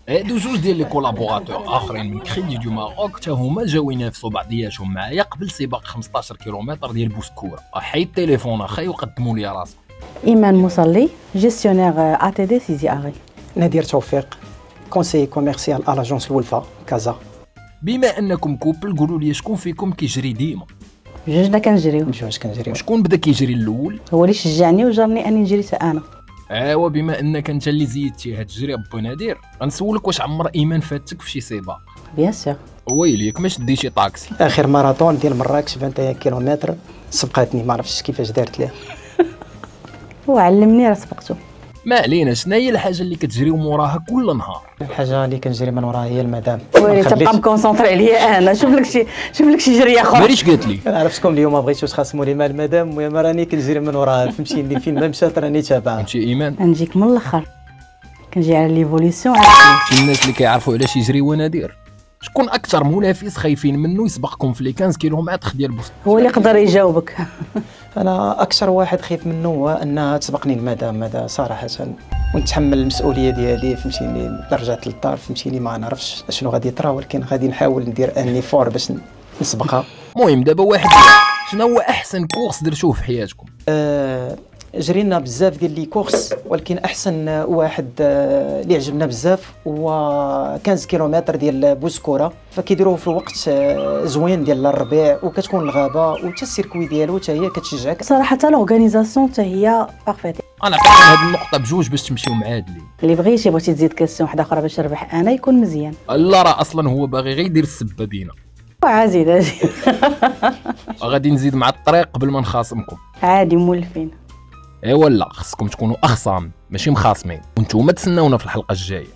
هادو جوج ديال لي كولابوراتور اخرين من كريدي دو ماروك تا هما جاو ينافسوا بعضياتهم معايا قبل سباق 15 كيلومتر ديال بوسكوره. حيد التليفون اخي وقدموا لي راسك. ايمان مصلي جيستيونير ATD سيزي اغي. نادر توفيق كونسيي كوميرسيال ا لاجونس الولفا كازا. بما انكم كوبل قولوا لي شكون فيكم كيجري ديما؟ جوجنا كنجريو. جوج كنجريو. شكون بدا كيجري الاول؟ هو اللي شجعني وجرني اني نجري حتى انا. ايوا بما انك انت اللي زيدتي هاد التجربه بو نادر غنسولك واش عمر ايمان فاتك في شي سباق؟ بيان سور. ويليك ما شديتي طاكسي؟ اخر ماراثون ديال مراكش 21 كيلومتر سبقاتني ما عرفتش كيفاش دارت ليه. هو علمني راه سبقته. ما علينا. شنو هي الحاجه اللي كتجريو موراها كل نهار؟ الحاجه اللي كنجري من وراها هي المدام. ويلي تبقى مكونسونطري عليا انا. شوف لك شي جريه اخرى. ماريش قالت لي انا عرفتكم اليوم ما بغيتوش تخاصموا لي مع المدام. المهم راني كنجري من وراها فهمتي اللي فين ما مشات راني تابعها. انت ايمان نجيك من الاخر كنجي على ليفوليسيون. شي الناس اللي كيعرفوا علاش يجريو نادر. شكون اكثر منافس خايفين منه يسبقكم في لي 15 كيلومتر ديال بوسط؟ هو اللي يقدر يجاوبك. انا اكثر واحد خايف منه هو انها تسبقني المدام هذا صراحه، ونتحمل المسؤوليه ديالي فهمتيني. رجعت للدار فهمتيني ما نعرفش شنو غادي يطرا، ولكن غادي نحاول ندير اني فور باش نسبقها. المهم دابا واحد، شنو هو احسن كورس درتوه في حياتكم؟ جرينا بزاف ديال لي كورس، ولكن احسن واحد اللي عجبنا بزاف هو 15 كيلومتر ديال بوسكوره. فكيديروه في وقت زوين ديال الربيع وكتكون الغابه وتا السيركوي ديالو حتى هي كتشجعك صراحه. لورغانيزاسيون حتى هي بارفيت. انا عطيتكم هذه النقطه بجوج باش تمشيو معادلين. اللي بغيتي تزيد كاستيون واحده اخرى باش نربح انا يكون مزيان. لا راه اصلا هو باغي غير يدير السبه بينا. عادي غادي نزيد مع الطريق قبل ما نخاصمكم. عادي مولفين. ايوا لا خصكم تكونوا اخصام ماشي مخاصمين، وانتوما تسناونا في الحلقه الجايه.